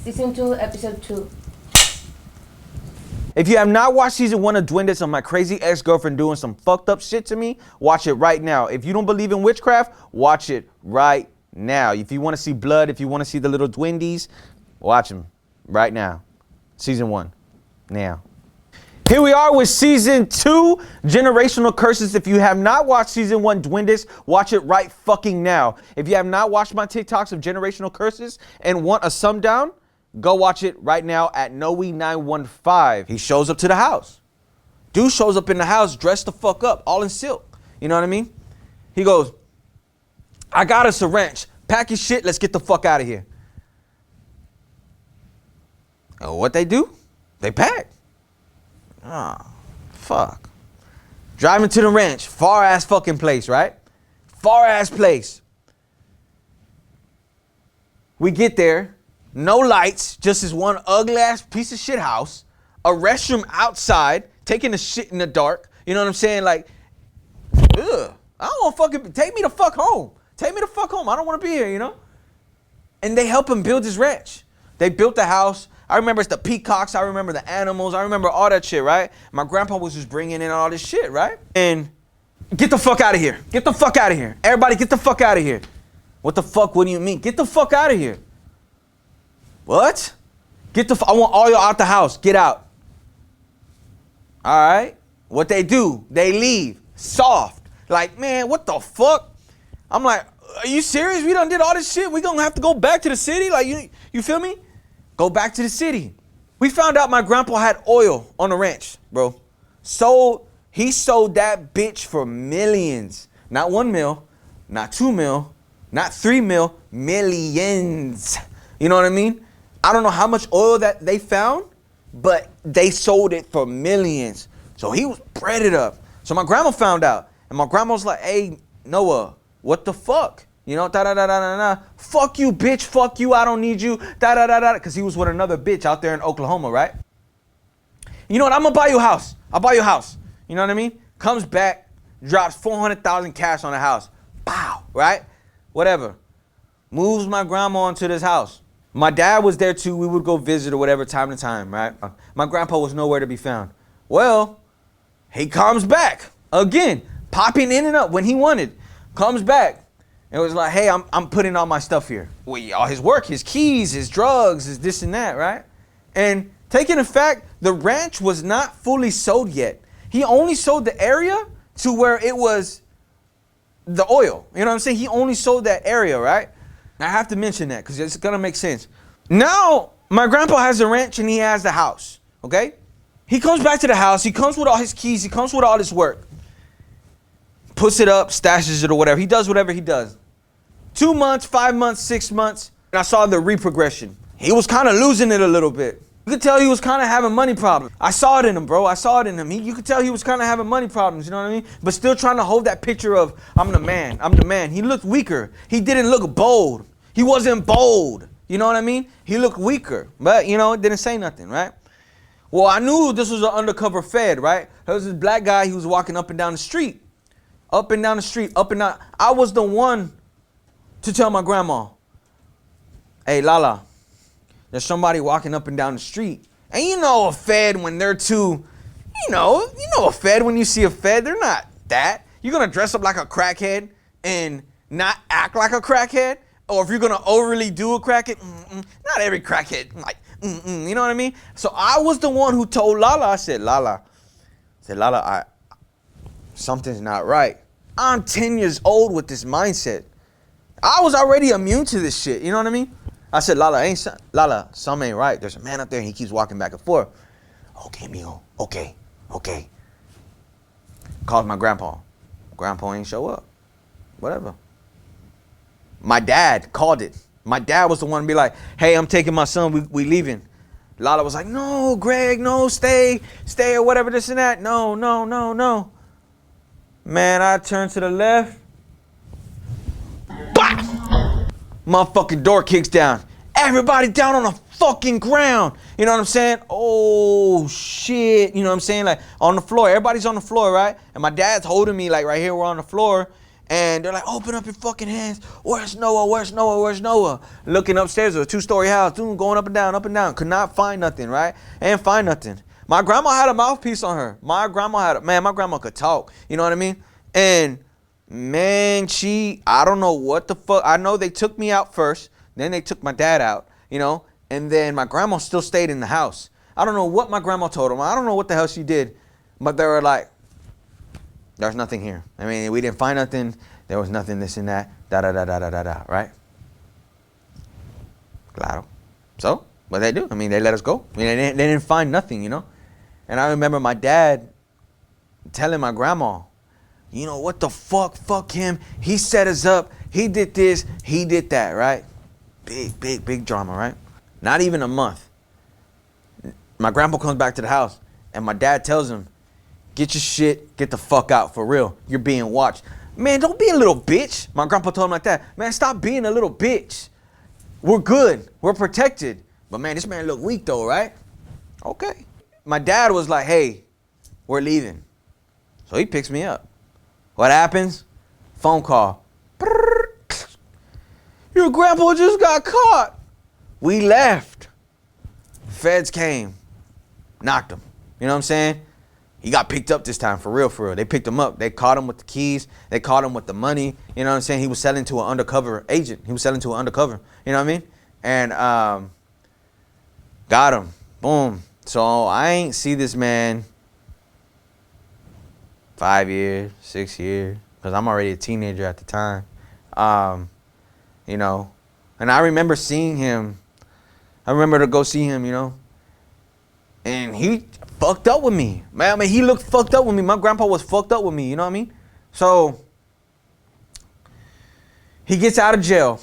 Season 2, Episode 2. If you have not watched season 1 of Dwindus of my crazy ex-girlfriend doing some fucked up shit to me, watch it right now. If you don't believe in witchcraft, watch it right now. If you want to see blood, if you want to see the little Dwindies, watch them right now. Season 1, now. Here we are with season 2, Generational Curses. If you have not watched season 1, Dwindus, watch it right fucking now. If you have not watched my TikToks of Generational Curses and want a sum down, go watch it right now at NOE915. He shows up to the house. Dude shows up in the house dressed the fuck up, all in silk. You know what I mean? He goes, I got us a wrench. Pack your shit, let's get the fuck out of here. And what they do? They pack. Oh, fuck. Driving to the ranch, far ass fucking place, right? Far ass place. We get there. No lights, just this one ugly ass piece of shit house, a restroom outside, taking the shit in the dark. You know what I'm saying? Like, ugh, I don't want to fucking, take me the fuck home. Take me the fuck home. I don't want to be here, you know? And they help him build his ranch. They built the house. I remember it's the peacocks. I remember the animals. I remember all that shit, right? My grandpa was just bringing in all this shit, right? And get the fuck out of here. Get the fuck out of here. Everybody get the fuck out of here. What the fuck? What do you mean? Get the fuck out of here. What? I want all y'all out the house. Get out. All right. What they do? They leave. Soft. Like, man, what the fuck? I'm like, are you serious? We done did all this shit. We gonna have to go back to the city? Like, you feel me? Go back to the city. We found out my grandpa had oil on the ranch, bro. He sold that bitch for millions. Not 1 mil, not 2 mil, not 3 mil, millions. You know what I mean? I don't know how much oil that they found, but they sold it for millions. So he was breaded up. So my grandma found out. And my grandma was like, hey, Noah, what the fuck? You know, da-da-da-da-da-da. Fuck you, bitch. Fuck you. I don't need you. Da-da-da-da. Because he was with another bitch out there in Oklahoma, right? You know what? I'm going to buy you a house. I'll buy you a house. You know what I mean? Comes back, drops $400,000 cash on the house. Pow, right? Whatever. Moves my grandma into this house. My dad was there too. We would go visit or whatever time to time, right? My grandpa was nowhere to be found. Well, he comes back again, popping in and up when he wanted. Comes back and was like, hey, I'm putting all my stuff here. Well, all his work, his keys, his drugs, his this and that, right? And taking the fact, the ranch was not fully sold yet. He only sold the area to where it was the oil. You know what I'm saying? He only sold that area, right? I have to mention that because it's going to make sense. Now, my grandpa has the ranch and he has the house, okay? He comes back to the house. He comes with all his keys. He comes with all his work. Puts it up, stashes it or whatever. He does whatever he does. 2 months, 5 months, 6 months, and I saw the reprogression. He was kind of losing it a little bit. You could tell he was kind of having money problems. I saw it in him, bro. I saw it in him. You could tell he was kind of having money problems, you know what I mean? But still trying to hold that picture of, I'm the man, I'm the man. He looked weaker. He didn't look bold. He wasn't bold. You know what I mean? He looked weaker, but, you know, didn't say nothing, right? Well, I knew this was an undercover Fed, right? There was this black guy, he was walking up and down the street. Up and down the street, up and down. I was the one to tell my grandma, hey, Lala, there's somebody walking up and down the street. And you know a Fed when they're too, you know a Fed when you see a Fed, they're not that. You're going to dress up like a crackhead and not act like a crackhead? Or if you're going to overly do a crackhead, not every crackhead, like, you know what I mean? So I was the one who told Lala, I said, Lala, something's not right. I'm 10 years old with this mindset. I was already immune to this shit, you know what I mean? I said, Lala, something ain't right. There's a man up there and he keeps walking back and forth. Okay, mijo, okay. Called my grandpa. Grandpa ain't show up. Whatever. My dad called it. My dad was the one to be like, hey, I'm taking my son, we leaving. Lala was like, no, Greg, no, stay or whatever, this and that. No. Man, I turned to the left. Bah! Motherfucking door kicks down. Everybody down on the fucking ground. You know what I'm saying? Oh, shit. You know what I'm saying? Like, on the floor. Everybody's on the floor, right? And my dad's holding me, like, right here, we're on the floor. And they're like, open up your fucking hands. Where's Noah? Where's Noah? Where's Noah? Looking upstairs of a 2-story house, going up and down, up and down. Could not find nothing, right? Ain't find nothing. My grandma had a mouthpiece on her. My grandma could talk. You know what I mean? And man, I don't know what the fuck. I know they took me out first. Then they took my dad out, you know? And then my grandma still stayed in the house. I don't know what my grandma told them. I don't know what the hell she did. But they were like, there's nothing here. I mean, we didn't find nothing. There was nothing, this and that. Da, right? Claro. So, what they do? I mean, they let us go. I mean, they didn't find nothing, you know? And I remember my dad telling my grandma, you know, what the fuck? Fuck him. He set us up. He did this. He did that, right? Big drama, right? Not even a month. My grandpa comes back to the house, and my dad tells him, get your shit, get the fuck out, for real. You're being watched. Man, don't be a little bitch. My grandpa told him like that. Man, stop being a little bitch. We're good. We're protected. But man, this man look weak though, right? Okay. My dad was like, hey, we're leaving. So he picks me up. What happens? Phone call. Your grandpa just got caught. We left. Feds came. Knocked him. You know what I'm saying? He got picked up this time, for real, for real. They picked him up. They caught him with the keys. They caught him with the money. You know what I'm saying? He was selling to an undercover agent. He was selling to an undercover. You know what I mean? And got him. Boom. So I ain't see this man 5 years, 6 years, because I'm already a teenager at the time. You know, and I remember seeing him. I remember to go see him, you know. And he fucked up with me. Man, I mean, he looked fucked up with me. My grandpa was fucked up with me, you know what I mean? So, he gets out of jail.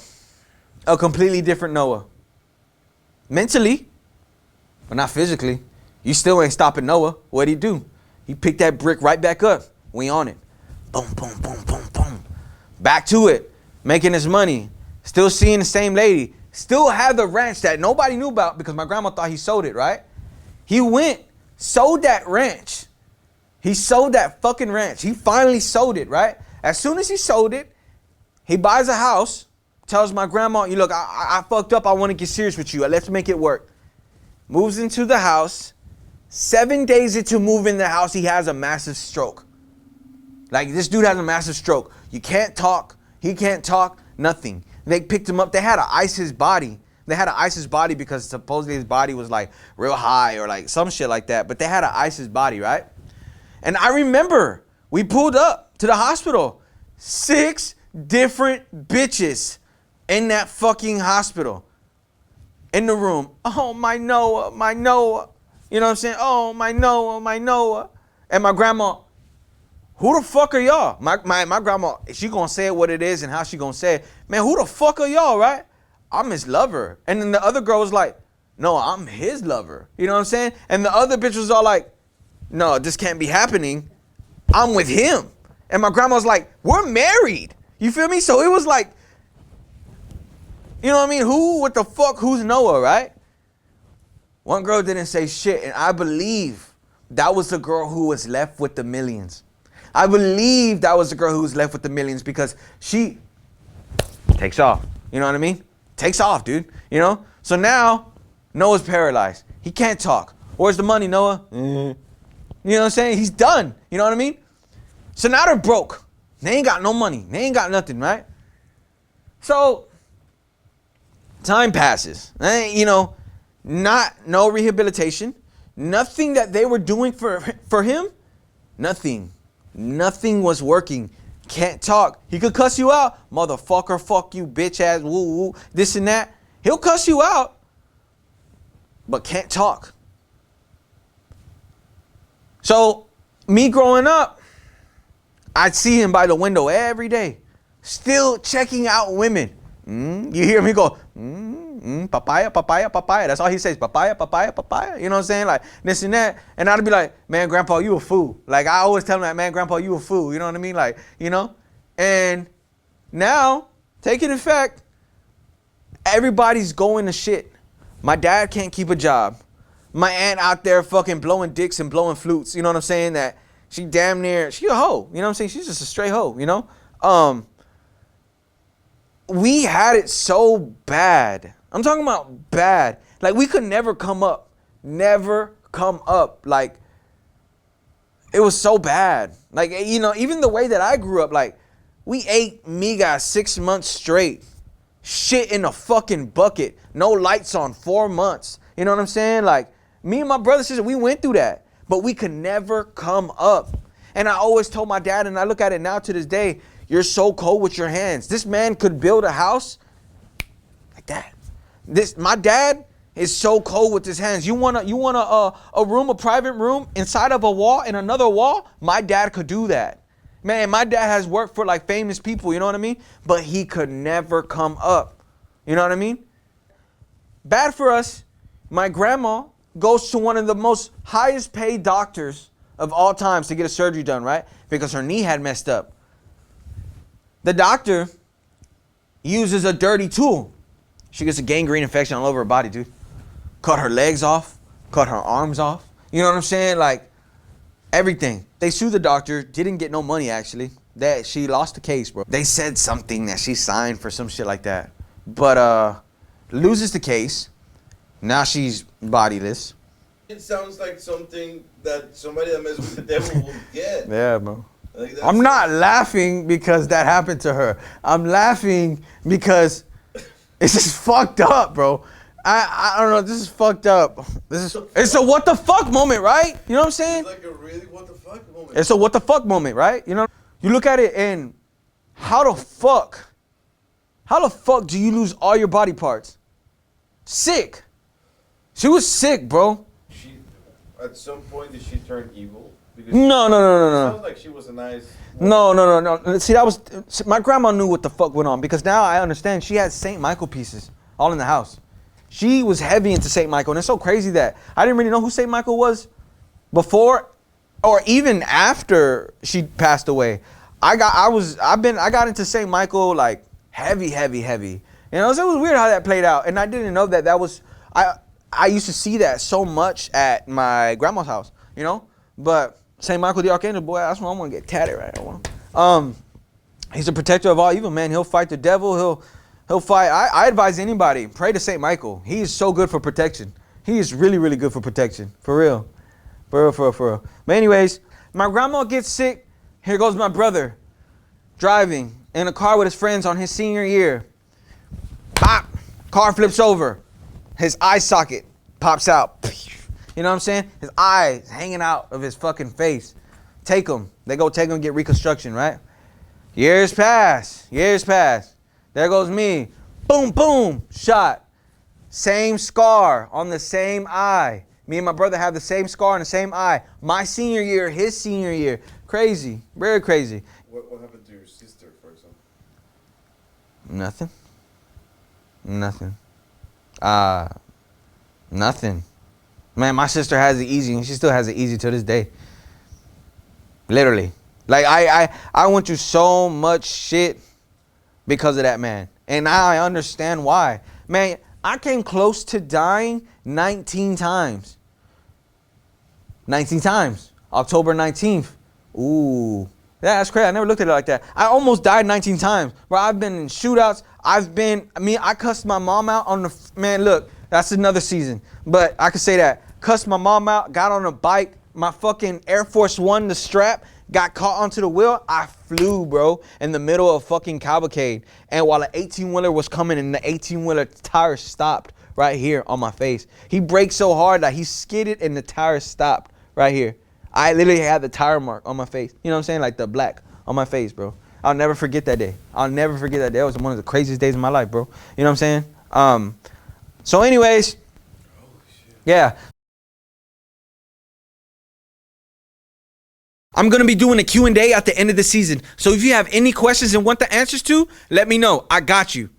A completely different Noah. Mentally, but not physically. You still ain't stopping Noah. What'd he do? He picked that brick right back up. We on it. Boom, boom, boom, boom, boom. Back to it. Making his money. Still seeing the same lady. Still have the ranch that nobody knew about because my grandma thought he sold it, right? He went, sold that ranch. He sold that fucking ranch. He finally sold it, right? As soon as he sold it, he buys a house, tells my grandma, you look, I fucked up. I want to get serious with you. Let's make it work. Moves into the house. 7 days into moving the house, he has a massive stroke. Like, this dude has a massive stroke. You can't talk. He can't talk. Nothing. They picked him up. They had to ice his body. They had to ice his body because supposedly his body was like real high or like some shit like that. But they had to ice his body, right? And I remember we pulled up to the hospital. 6 different bitches in that fucking hospital. In the room. Oh, my Noah, my Noah. You know what I'm saying? Oh, my Noah, my Noah. And my grandma, who the fuck are y'all? My grandma, she gonna say it what it is and how she gonna say it. Man, who the fuck are y'all, right? I'm his lover. And then the other girl was like, no, I'm his lover. You know what I'm saying? And the other bitch was all like, no, this can't be happening. I'm with him. And my grandma was like, we're married. You feel me? So it was like, you know what I mean? Who, what the fuck, who's Noah, right? One girl didn't say shit. And I believe that was the girl who was left with the millions. I believe that was the girl who was left with the millions because she takes off. You know what I mean? Takes off, dude. You know? So now, Noah's paralyzed. He can't talk. Where's the money, Noah? You know what I'm saying? He's done. You know what I mean? So now they're broke. They ain't got no money. They ain't got nothing, right? So, time passes. You know, no rehabilitation. Nothing that they were doing for him. Nothing was working. Can't talk. He could cuss you out. Motherfucker, fuck you, bitch ass, woo woo, this and that. He'll cuss you out, but can't talk. So, me growing up, I'd see him by the window every day, still checking out women. You hear me go, papaya, papaya, papaya. That's all he says, papaya, papaya, papaya. You know what I'm saying? Like this and that. And I'd be like, man, grandpa, you a fool. Like I always tell him that, man, grandpa, you a fool. You know what I mean? Like, you know? And now, taking effect, everybody's going to shit. My dad can't keep a job. My aunt out there fucking blowing dicks and blowing flutes. You know what I'm saying? That she damn near, she a hoe. You know what I'm saying? She's just a straight hoe, you know? We had it so bad. I'm talking about bad. Like, we could never come up. Never come up. Like, it was so bad. Like, you know, even the way that I grew up, like, we ate miga 6 months straight. Shit in a fucking bucket. No lights on 4 months. You know what I'm saying? Like, me and my brother, sister, we went through that. But we could never come up. And I always told my dad, and I look at it now to this day, you're so cold with your hands. This man could build a house like that. My dad is so cold with his hands. You want a room, a private room inside of a wall and another wall? My dad could do that. Man, my dad has worked for like famous people, you know what I mean? But he could never come up. You know what I mean? Bad for us. My grandma goes to one of the most highest paid doctors of all times to get a surgery done, right? Because her knee had messed up. The doctor uses a dirty tool. She gets a gangrene infection all over her body, dude. Cut her legs off, cut her arms off. You know what I'm saying? Like, everything. They sued the doctor, didn't get no money actually. That she lost the case, bro. They said something that she signed for some shit like that. But loses the case. Now she's bodiless. It sounds like something that somebody that messes with the devil will get. Yeah, bro. Like, I'm not laughing because that happened to her. I'm laughing because it's just fucked up, bro. I don't know. This is fucked up. It's a what the fuck moment, right? You know what I'm saying? It's like a really what the fuck moment. It's a what the fuck moment, right? You know, you look at it and how the fuck do you lose all your body parts? Sick. She was sick, bro. At some point, did she turn evil? Because No. It sounds like she was a nice woman. No. See, my grandma knew what the fuck went on because now I understand she had St. Michael pieces all in the house. She was heavy into St. Michael, and it's so crazy that I didn't really know who St. Michael was before or even after she passed away. I got into St. Michael like heavy. You know, so it was weird how that played out, and I didn't know that was I used to see that so much at my grandma's house, you know. But St. Michael the Archangel, boy, that's what I'm gonna get tatted right now. He's a protector of all evil, man. He'll fight the devil. He'll fight. I advise anybody, pray to St. Michael. He is so good for protection. He is really, really good for protection. For real. For real. But anyways, my grandma gets sick. Here goes my brother driving in a car with his friends on his senior year. Pop! Car flips over. His eye socket pops out. You know what I'm saying? His eye hanging out of his fucking face. Take him. They go take him, get reconstruction, right? Years pass. There goes me. Boom, shot. Same scar on the same eye. Me and my brother have the same scar on the same eye. My senior year, his senior year. Crazy. Very crazy. What happened to your sister, for example? Nothing. Nothing. Man, my sister has it easy, and she still has it easy to this day. Literally. Like, I went through so much shit because of that man. And now I understand why. Man, I came close to dying 19 times. 19 times. October 19th. Ooh. Yeah, that's crazy. I never looked at it like that. I almost died 19 times. Bro, I've been in shootouts. I cussed my mom out on the... Man, look, that's another season. But I could say that. Cussed my mom out, got on a bike. My fucking Air Force One, the strap, got caught onto the wheel. I flew, bro, in the middle of fucking cavalcade. And while an 18-wheeler was coming and the 18-wheeler tire stopped right here on my face. He braked so hard that he skidded and the tire stopped right here. I literally had the tire mark on my face. You know what I'm saying? Like the black on my face, bro. I'll never forget that day. That was one of the craziest days of my life, bro. You know what I'm saying? So anyways, yeah. I'm going to be doing a Q&A at the end of the season. So if you have any questions and want the answers to, let me know. I got you.